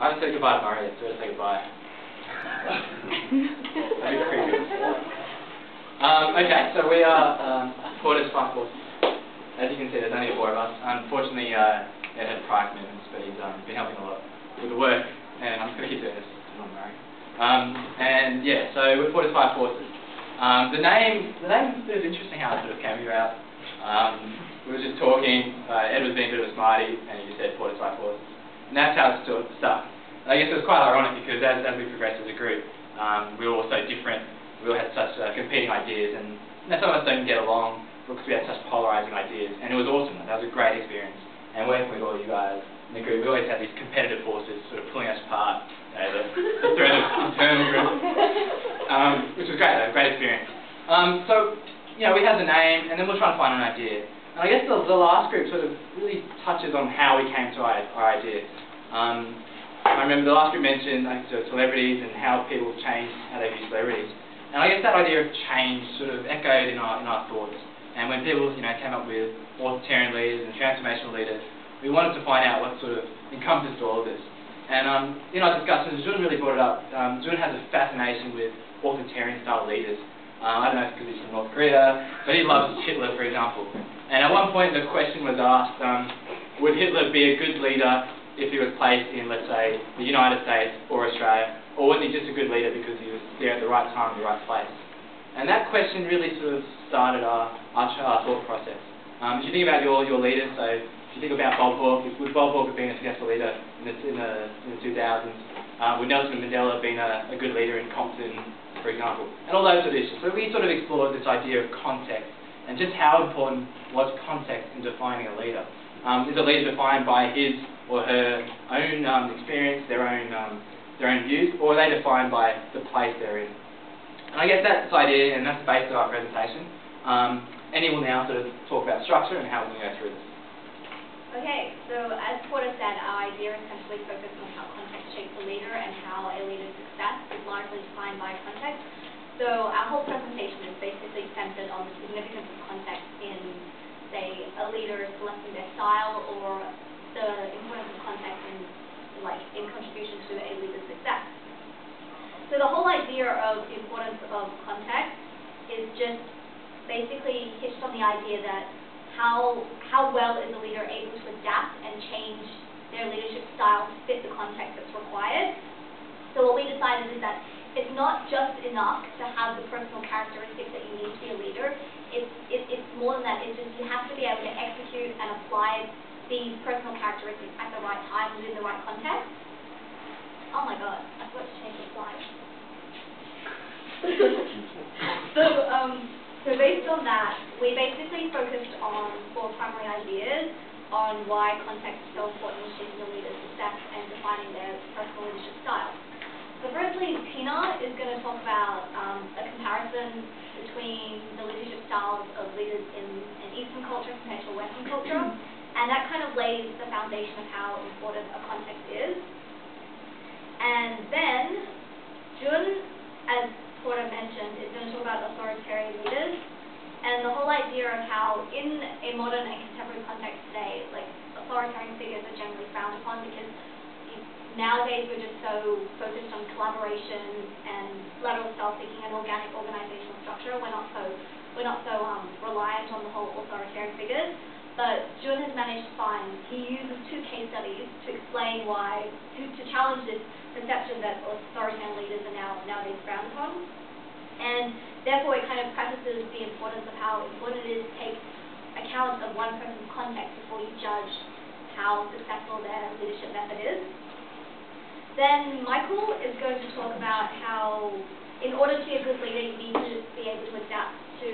I haven't said goodbye to Murray yet, so let's say goodbye. That'd be creepy. Okay, so we are Porter's Fast Forces. As you can see, there's only 4 of us. Unfortunately, Ed had prior commitments, but he's been helping a lot with the work, and I'm just going to keep doing this until I'm married. And yeah, so we're Porter's Five Forces. The name is interesting how it sort of came about. We were just talking, Ed was being a bit of a smarty, and he just said Porter's Five Forces. And that's how it sort of stuck. And I guess it was quite ironic because as we progressed as a group, we were all so different. We all had such competing ideas, and some of us don't get along because we had such polarizing ideas. And it was awesome. That was a great experience. And working with all you guys in the group, we always had these competitive forces sort of pulling us apart. The threat of internal group, which was great though, great experience. So, you know, we had the name, and then we're trying to find an idea. And I guess the last group sort of really touches on how we came to our idea. I remember the last group mentioned celebrities and how people changed how they view celebrities. And I guess that idea of change sort of echoed in our thoughts. And when people, you know, came up with authoritarian leaders and transformational leaders, we wanted to find out what sort of encompassed all of this. And in our discussions, Jun really brought it up. Jun has a fascination with authoritarian-style leaders. I don't know if it's because he's from North Korea, but he loves Hitler, for example. And at one point, the question was asked, would Hitler be a good leader if he was placed in, let's say, the United States or Australia, or was he just a good leader because he was there at the right time, in the right place? And that question really sort of started our thought process. If you think about your leaders, so if you think about Bob Hawke, would Bob Hawke have been a successful leader in the 2000s? Would Nelson Mandela have been a good leader in Compton, for example? And all those sort of issues. So we sort of explored this idea of context and just how important was context in defining a leader. Is a leader defined by his or her own experience, their own views, or are they defined by the place they're in? And I guess that's the idea, and that's the base of our presentation. Annie will now sort of talk about structure and how we're going to go through this. Okay, so as Porter said, our idea essentially focused on how context shapes a leader and how a leader's success is largely defined by context. So our whole presentation is basically centered on the significance of context in, say, a leader selecting their style, or the importance of context in contribution to a leader's success. So the whole idea of the importance of context is just basically hitched on the idea that how well is a leader able to adapt and change their leadership style to fit the context that's required. So what we decided is that it's not just enough to have the personal characteristics that you need to be a leader. It's more than that. It's just you have to be able to execute and apply these personal characteristics at the right time within the right context. Oh my god, I forgot to change the slide. So based on that, we basically focused on 4 primary ideas on why context is so important in shaping a leader's success and defining their personal leadership style. So firstly, Tina is going to talk about a comparison between the leadership styles of leaders in an Eastern culture compared to a Western culture, and that kind of lays the foundation of how important a context is. And then Jun, as Porter mentioned, is going to talk about authoritarian leaders, and the whole idea of how in a modern and contemporary context today, like, authoritarian figures are generally frowned upon because nowadays we're just so focused on collaboration and lateral self-seeking and organic organizational structure. We're not so reliant on the whole authoritarian figures. But Jun has managed to find, he uses 2 case studies to explain why, to challenge this perception that authoritarian leaders are nowadays frowned upon. And therefore it kind of prefaces the importance of how important it is to take account of one person's context before you judge how successful their leadership method is. Then Michael is going to talk about how, in order to be a good leader, you need to be able to adapt to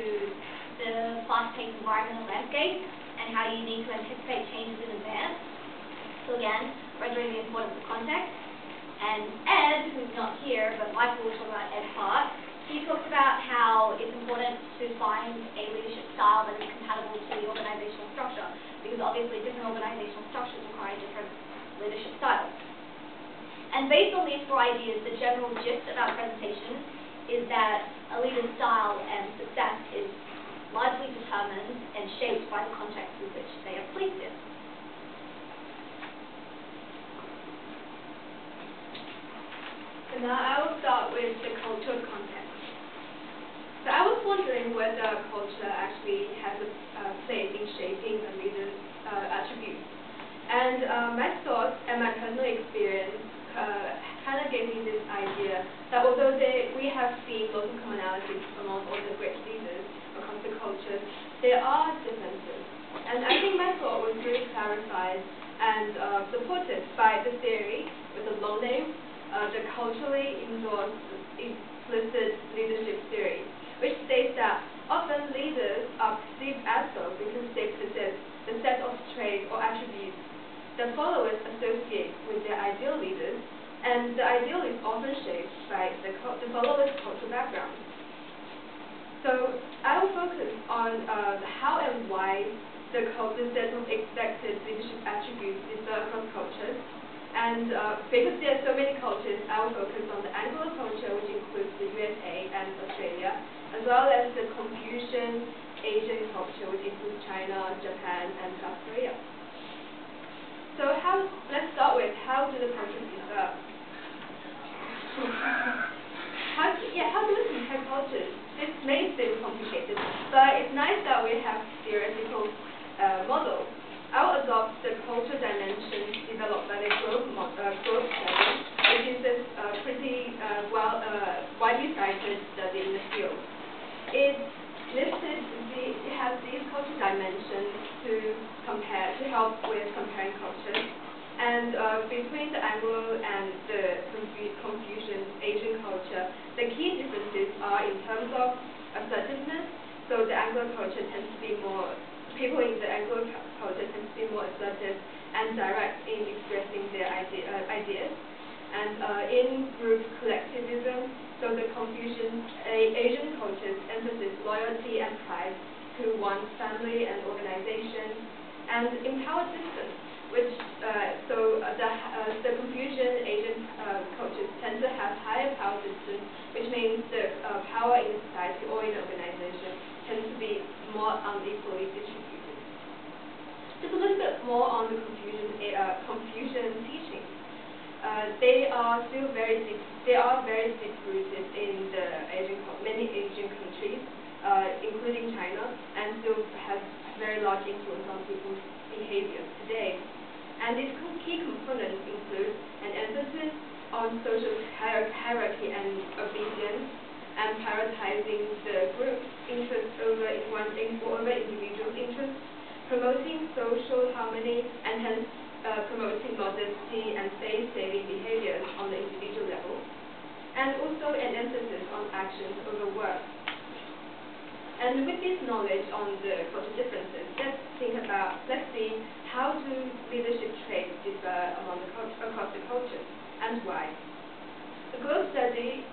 the fast-paced environmental landscape, and how you need to anticipate changes in advance. So again, rendering the importance of context. And Ed, who's not here, but Michael will talk about Ed's part, he talks about how it's important to find a leadership style that is compatible to the organizational structure, because obviously different organizational structures require different leadership styles. And based on these 4 ideas, the general gist of our presentation is that a leader's style and success is largely determined and shaped by the context in which they are placed in. So now I will start with the cultural context. So I was wondering whether culture actually has a place in shaping the leader's attributes. And my thoughts and my personal experience kind of gave me this idea that although we have seen lots of commonalities among all the great leaders across the cultures, there are differences. And I think my thought was really clarified and supported by the theory with the long name, the culturally endorsed implicit leadership theory, which states that often leaders are perceived as so because they possess the set of traits or attributes that followers associate with their ideal leaders, and the ideal is often shaped by the followers' cultural background. So I will focus on how and why the set of expected leadership attributes differ across cultures. And because there are so many cultures, I will focus on the Anglo culture, which includes the USA and Australia, as well as the Confucian Asian culture, which includes China, Japan, and South Korea. So let's start with how do the cultures differ? How do we compare cultures? This may seem complicated, but it's nice that we have theoretical models. I will adopt the cultural dimension developed by the Grove study, which is a pretty widely cited study in the field. It has these cultural dimensions to help with comparing cultures. And between the Anglo and the Confucian Asian culture, the key differences are in terms of assertiveness. So the Anglo culture tends to be more, people in the Anglo culture tend to be more assertive and direct in expressing their ideas. And in group collectivism, so the Confucian Asian cultures emphasize loyalty and pride to one's family and organization, and empowered systems, which the Confucian Asian cultures tend to have higher power systems, which means the power in a society or in an organization tends to be more unequally distributed. Just a little bit more on the Confucian teachings. They are very deep rooted in the many Asian countries, including China, and still has very large influence on people's behaviors today. And its key components include an emphasis on social hierarchy and obedience, and prioritizing the group's interests over individual interests, promoting social harmony, and hence promoting modesty and faith-saving behaviors on the individual level, and also an emphasis on actions over words. And with this knowledge on the cultural differences, let's see how do leadership traits differ across the cultures, and why. The Grove study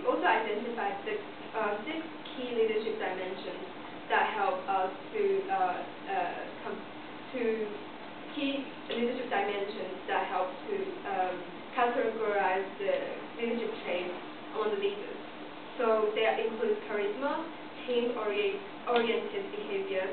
also identified the 6 key leadership dimensions that help us categorize the leadership traits among the leaders. So they include charisma, team-oriented behavior,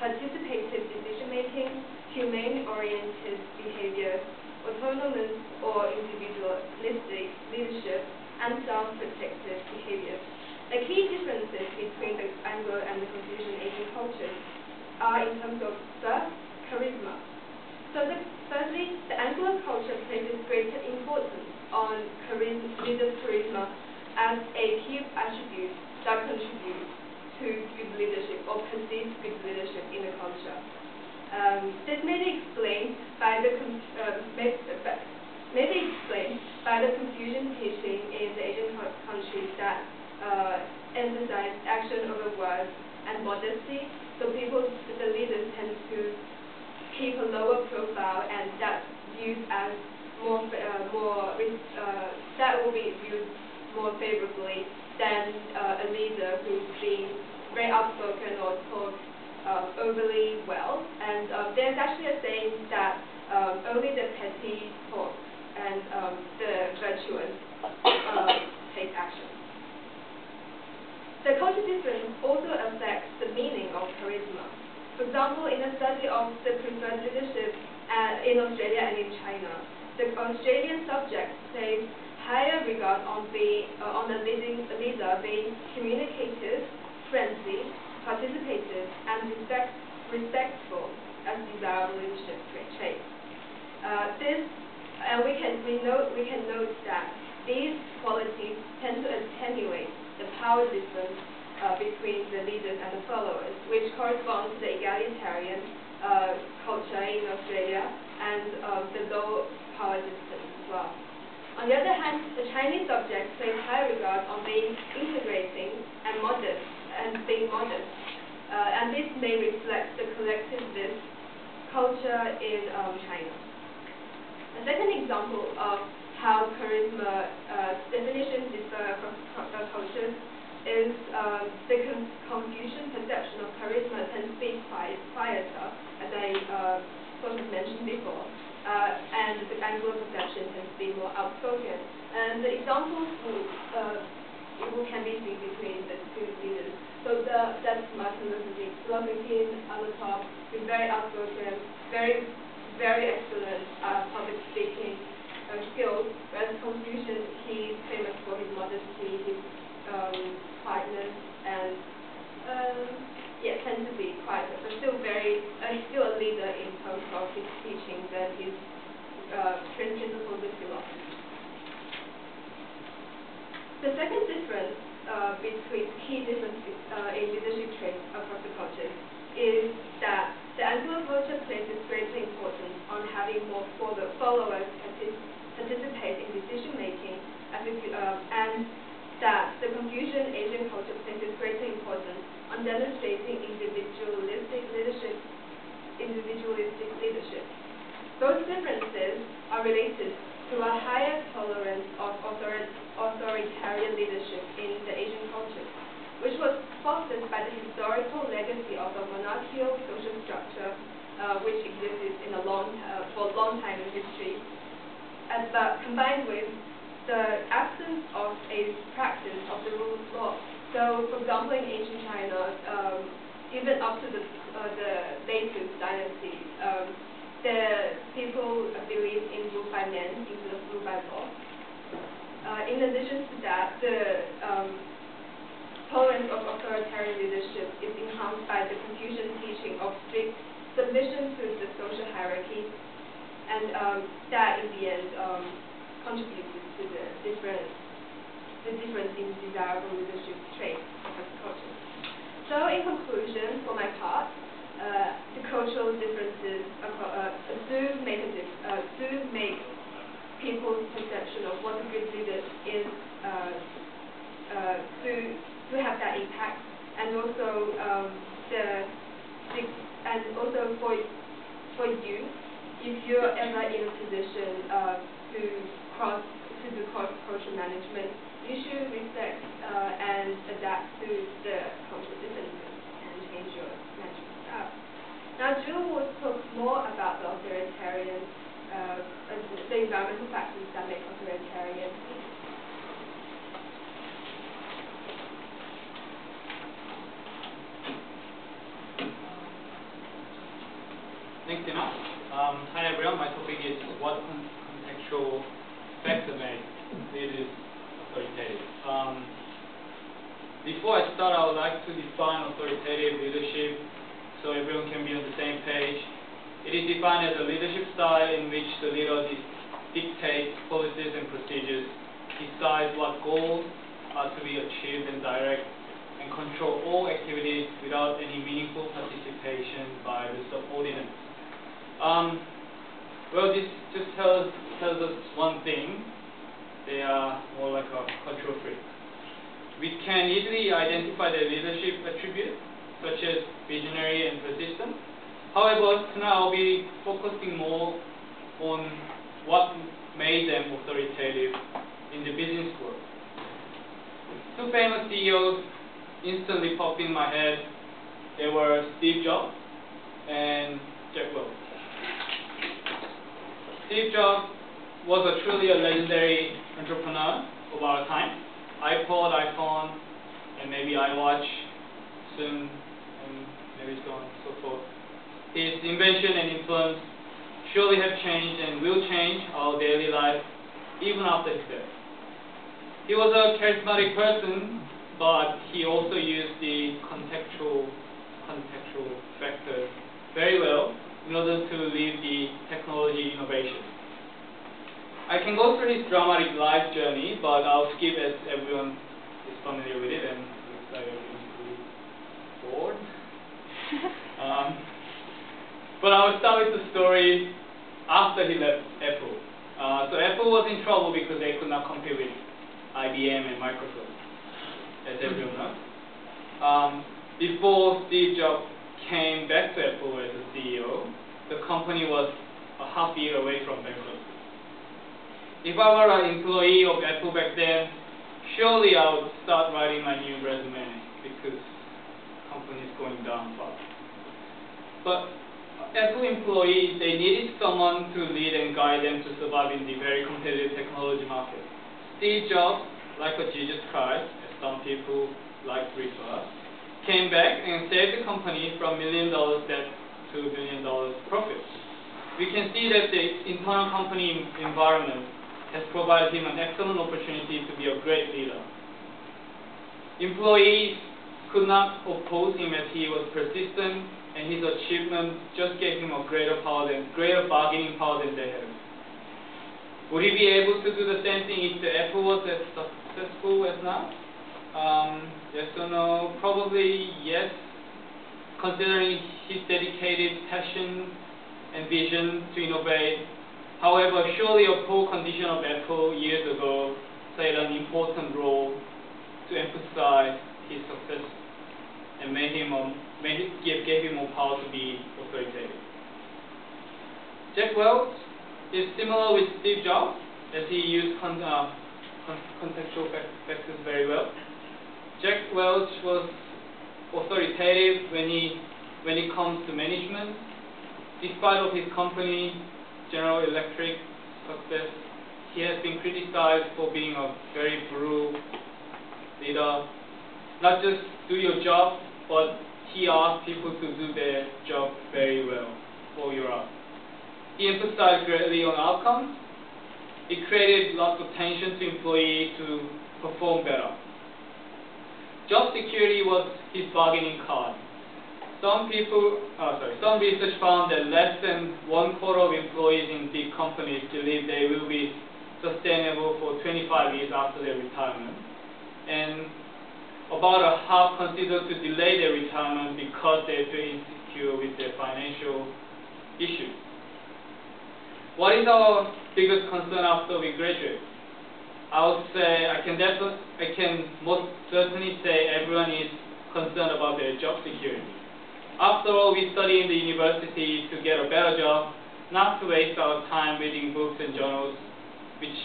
participative decision-making, humane-oriented behavior, autonomous or individualistic leadership, and self-protective behavior. The key differences between the Anglo and the Confucian Asian cultures are in terms of first, charisma. So firstly, the Anglo culture places greater importance on leaders' charisma as a key attribute that contributes to good leadership or perceived good leadership in the culture. This may be explained by the Confucian teaching in the Asian countries that emphasize action over words and modesty. So the leaders tend to keep a lower profile, and that's viewed as that will be viewed more favorably than a leader who's being very outspoken or talks overly well. And there's actually a saying that only the petty talk and the virtuous take action. The culture difference also affects the meaning of charisma. For example, in a study of the preferred leadership in Australia and in China, the Australian subject says higher regard on the leader being communicative, friendly, participative, and respectful as desirable leadership traits. We can note that these qualities tend to attenuate the power difference between the leaders and the followers, which corresponds to the egalitarian culture in Australia and the low power distance as well. On the other hand, the Chinese subject places high regard on being integrating and modest, and this may reflect the collectivist culture in China. A second example of how charisma definitions differ across cultures is the Confucian perception of charisma tends to be quieter, as I sort of mentioned before, and the Anglo perception tends to be more outspoken. And the examples can be seen between the two leaders. So that's Martin Luther King on the top, he's very outspoken, very excellent public speaking skills, whereas Confucius, he's famous for his modesty, his quietness, and tends to be quiet, but still still a leader in terms of his teaching and his principles of philosophy. The second difference key difference in leadership traits across the cultures is that the Anglo culture places greater importance on having more followers participate in decision making, and that the Confucian Asian culture places greater importance on demonstrating individualistic leadership. Those differences are related to a higher tolerance of authoritarian leadership in the Asian culture, which was fostered by the historical legacy of a monarchical social structure which existed for a long time in history, but combined with the absence of a practice of the rule of law. So, for example, in ancient China, even up to the latest dynasty, the people believe in rule by men instead of rule by law. In addition to that, the tolerance of authoritarian leadership is enhanced by the Confucian teaching of strict submission to the social hierarchy, and that in the end contributes to the difference in desirable leadership traits across cultures. So, in conclusion, for my part, the cultural differences do make people's perception of what a good leader is to have that impact, and also for you, if you're ever in a position to do cross-cultural management, you should respect and adapt to the cultural differences and change your management style. Now, Jill will talk more about the authoritarian, the environmental factors that make authoritarian. Thanks, Tina. Hi everyone, my topic is what contextual factors make leaders authoritative. Before I start, I would like to define authoritative leadership so everyone can be on the same page. It is defined as a leadership style in which the leader dictates policies and procedures, decides what goals are to be achieved and direct and control all activities without any meaningful participation by the subordinates. Well, this just tells us one thing: they are more like a control freak. We can easily identify their leadership attributes, such as visionary and persistent. However, tonight I'll be focusing more on what made them authoritative in the business world. Two famous CEOs instantly popped in my head. They were Steve Jobs and Jack Welch. Steve Jobs was truly a legendary entrepreneur of our time. iPod, iPhone, and maybe iWatch soon, and maybe so on and so forth. His invention and influence surely have changed and will change our daily life even after his death. He was a charismatic person, but he also used the contextual factors very well in order to lead the technology innovation. I can go through his dramatic life journey, but I'll skip as everyone is familiar with it and looks like everyone's really bored. But I will start with the story after he left Apple. So Apple was in trouble because they could not compete with IBM and Microsoft, as everyone knows. Before Steve Jobs came back to Apple as a CEO, the company was a half year away from bankruptcy. If I were an employee of Apple back then, surely I would start writing my new resume because the company is going down fast. But Apple employees, they needed someone to lead and guide them to survive in the very competitive technology market. Steve Jobs, like a Jesus Christ, as some people like to refer, came back and saved the company from $1 million debt to $1 billion profit. We can see that the internal company environment has provided him an excellent opportunity to be a great leader. Employees could not oppose him as he was persistent, and his achievement just gave him a greater bargaining power than they had. Would he be able to do the same thing if the Apple was as successful as now? Yes or no? Probably yes, considering his dedicated passion and vision to innovate. However, surely a poor condition of Apple years ago played an important role to emphasize his success and gave him more power to be authoritative. Jack Welch is similar with Steve Jobs, as he used contextual factors very well. Jack Welch was authoritative when it comes to management. Despite of his company, General Electric success, he has been criticized for being a very brutal leader. Not just do your job, but he asked people to do their job very well for your art. He emphasized greatly on outcomes. It created lots of tension to employees to perform better. Job security was his bargaining card. Some research found that less than 1/4 of employees in big companies believe they will be sustainable for 25 years after their retirement, and about a half consider to delay their retirement because they feel insecure with their financial issues. What is our biggest concern after we graduate? I would say I can most certainly say everyone is concerned about their job security. After all, we study in the university to get a better job, not to waste our time reading books and journals, which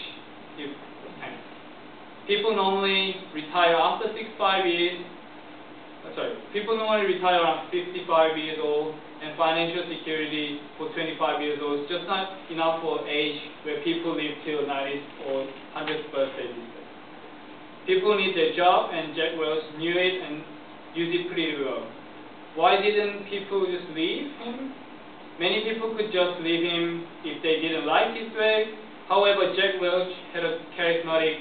is time. People normally retire after 65 years. People normally retire around 55 years old, and financial security for 25 years old is just not enough for age where people live till 90th or 100th birthday these days. People need their job, and Jack Welch knew it and used it pretty well. Why didn't people just leave him? Many people could just leave him if they didn't like his way. However, Jack Welch had a charismatic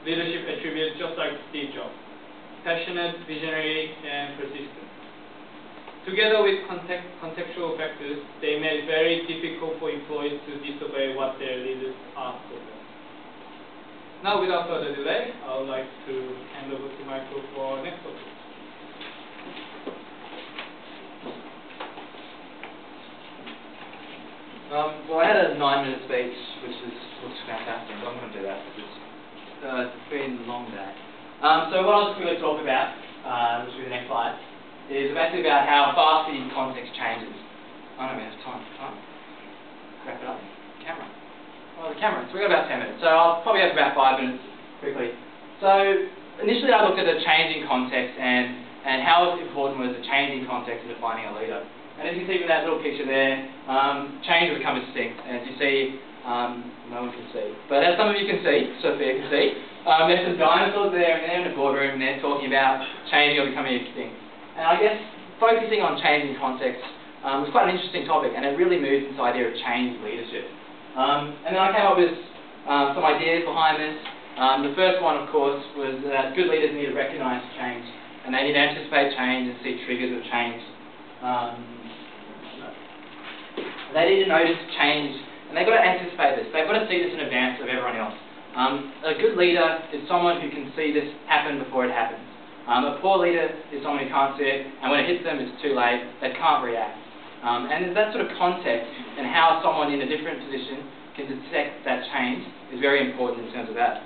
leadership attribute just like Steve Jobs. Passionate, visionary, and persistent. Together with contextual factors, they made it very difficult for employees to disobey what their leaders asked of them. Now, without further delay, I would like to hand over to Michael for our next topic. Well, I had a 9-minute speech, which looks fantastic, but I'm going to do that because it's been a long day. So what I was going to talk about, which will be the next slide, is basically about how fast the context changes. I don't know, we have time. Wrap it up. Camera. Oh, the camera. So we've got about 10 minutes. So I'll probably have about 5 minutes quickly. So initially I looked at the changing context and how important was the changing context in defining a leader. And as you see from that little picture there, change will become extinct. As you see, no one can see. But as some of you can see, Sophia can see, there's some dinosaurs there and they're in the boardroom and they're talking about changing or becoming extinct. And I guess focusing on changing context was quite an interesting topic, and it really moves this idea of change leadership. And then I came up with some ideas behind this. The first one, of course, was that good leaders need to recognise change, and they need to anticipate change and see triggers of change. They need to notice change, and they've got to anticipate this. They've got to see this in advance of everyone else. A good leader is someone who can see this happen before it happens. A poor leader is someone who can't see it, and when it hits them, it's too late. They can't react. And that sort of context and how someone in a different position can detect that change is very important in terms of that.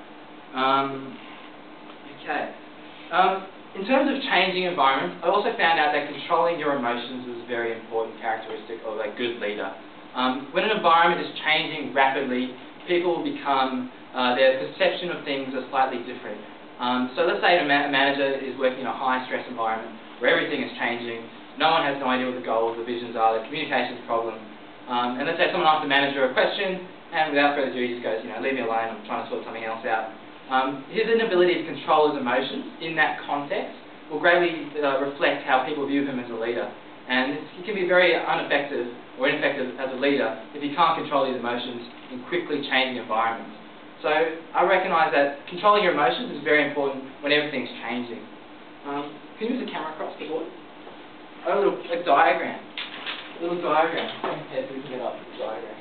In terms of changing environments, I also found out that controlling your emotions was a very important characteristic of a good leader. When an environment is changing rapidly, people will become, their perception of things are slightly different. So let's say a manager is working in a high-stress environment where everything is changing, no one has no idea what the goals, the visions are, the communication's a problem. And let's say someone asks the manager a question, and without further ado, he just goes, leave me alone, I'm trying to sort something else out. His inability to control his emotions in that context will greatly reflect how people view him as a leader. And he can be very ineffective as a leader if he can't control his emotions in quickly changing environments. So I recognise that controlling your emotions is very important when everything's changing. Can you move the camera across the board? A diagram. A little diagram. Yes, we can get up the diagram.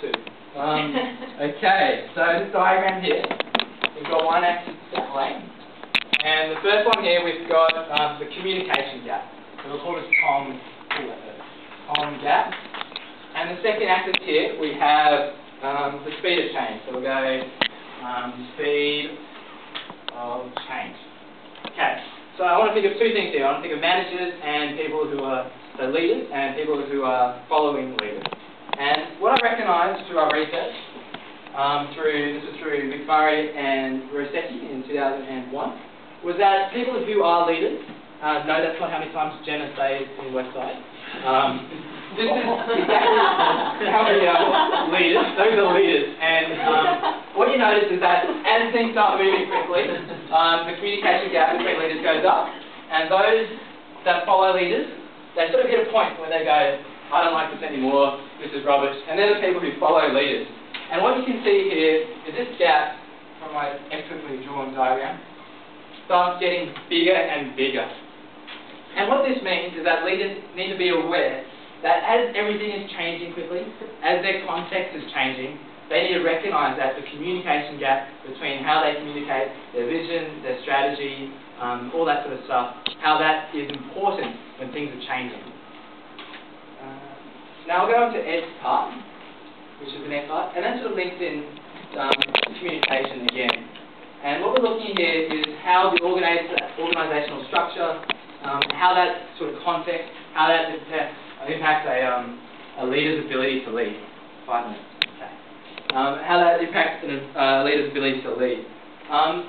Two. Okay, so this diagram here, we've got one axis that way, and the first one here we've got the communication gap. So we'll call this com gap. And the second axis here we have the speed of change. So we'll go speed of change. Okay, so I want to think of two things here. I want to think of managers and people who are leaders and people who are following leaders. And what I recognised through our research, this was through McMurray and Rossetti in 2001, was that people who are leaders, no, that's not how many times Jenna stays in Westside. This is exactly how many leaders, those are leaders. And what you notice is that as things start moving quickly, the communication gap between leaders goes up, and those that follow leaders, they sort of hit a point where they go, I don't like this anymore, this is rubbish. And they're the people who follow leaders. And what you can see here is this gap from my expertly drawn diagram starts getting bigger and bigger. And what this means is that leaders need to be aware that as everything is changing quickly, as their context is changing, they need to recognise that the communication gap between how they communicate their vision, their strategy, all that sort of stuff, how that is important when things are changing. Now I'll go on to Ed's part, which is the next part, and that sort of links in communication again. And what we're looking here is how the organisational structure, how that sort of context, how that impacts a leader's ability to lead. 5 minutes. Okay. How that impacts a leader's ability to lead.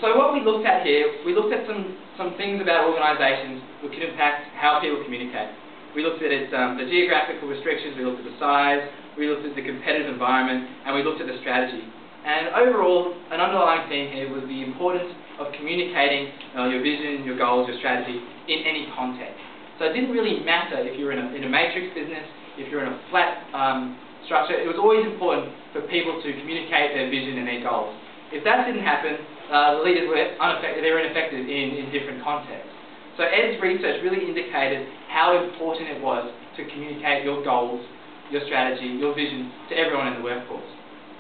So what we looked at here, we looked at some things about organisations that could impact how people communicate. We looked at the geographical restrictions, we looked at the size, we looked at the competitive environment, and we looked at the strategy. And overall, an underlying theme here was the importance of communicating your vision, your goals, your strategy in any context. So it didn't really matter if you're in a matrix business, if you're in a flat structure. It was always important for people to communicate their vision and their goals. If that didn't happen, the leaders were they were ineffective in different contexts. So Ed's research really indicated how important it was to communicate your goals, your strategy, your vision to everyone in the workforce.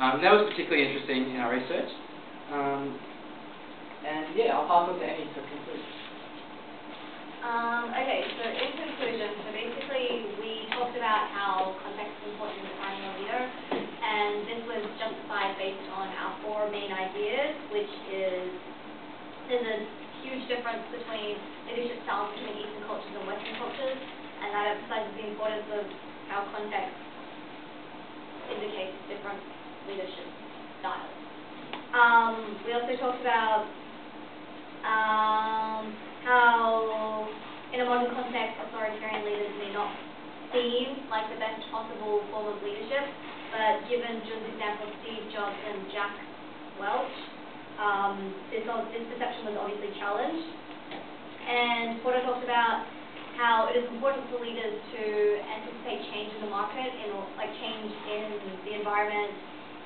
That was particularly interesting in our research. And yeah, I'll pass on to Amy to conclude. Okay, so in conclusion, so basically we talked about how context is important in defining a leader, and this was justified based on our 4 main ideas, which is there's a huge difference between leadership styles between Eastern cultures and Western cultures, and that emphasizes the importance of how context indicates different leadership styles. We also talked about how in a modern context authoritarian leaders may not seem like the best possible form of leadership, but given Jun's example of Steve Jobs and Jack Welch, this perception was obviously challenged. And what I talked about how it is important for leaders to anticipate change in the market, change in the environment,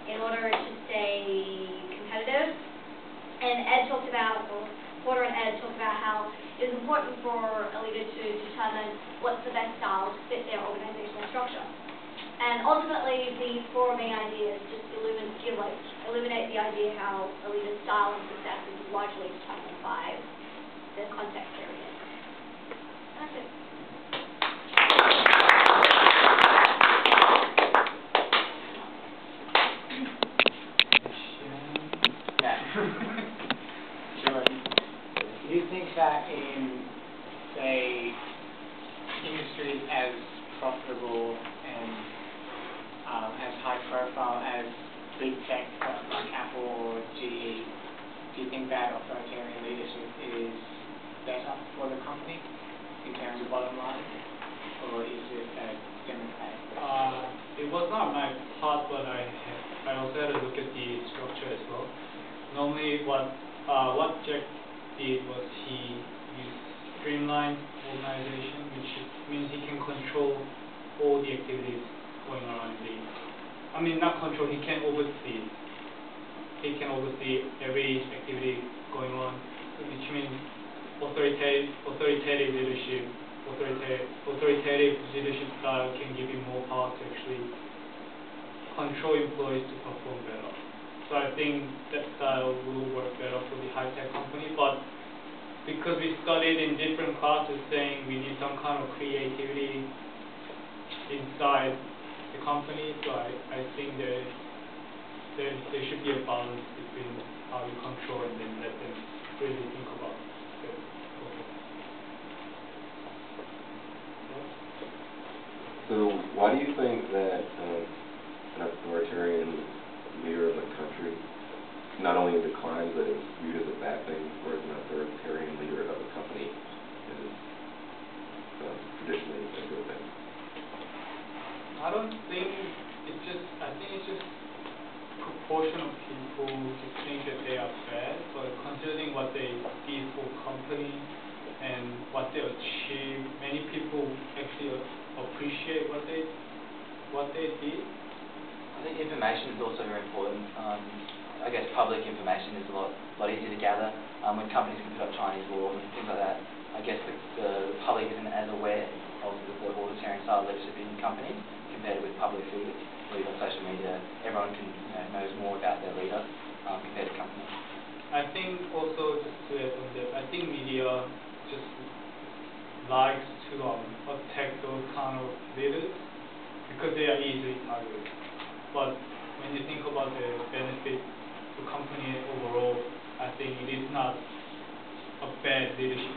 in order to stay competitive. And Ed talked about, or Porter and Ed talked about how it's important for a leader to determine what's the best style to fit their organizational structure. And ultimately, the four main ideas just illuminate the idea how a leader's style and success is largely determined by the context they're in. That's it. Sure. Do you think that in, say, industries as profitable and as high profile as big tech like Apple or GE, do you think that authoritarian leadership is better for the company in terms of bottom line, or is it a democratic? It was not my part, but I also had to look at the structure as well. Normally, what Jack did was he used streamlined organization, which means he can control all the activities going on not control, he can oversee. He can oversee every activity going on, which means authoritative leadership style can give you more power to actually control employees to perform better. So I think that style will work better for the high-tech company, but because we studied in different classes saying we need some kind of creativity inside the company, so I think there should be a balance between how you control and then let them really think about it. So why do you think that an authoritarian leader of a country not only declines but is viewed as a bad thing, whereas an authoritarian leader of a company is traditionally a good thing? I think it's just proportion of people who think that they are bad, but considering what they did for company and what they achieved, many people actually appreciate what they did. I think information is also very important. I guess public information is a lot easier to gather. When companies can put up Chinese walls and things like that, I guess the public isn't as aware of the authoritarian style leadership in companies compared with public figures. Where you've got social media, everyone can knows more about their leader compared to companies. I think also, just to add on that, I think media just likes to attack those kind of leaders because they are easily targeted. But when you think about the benefit to company overall, I think it is not a bad leadership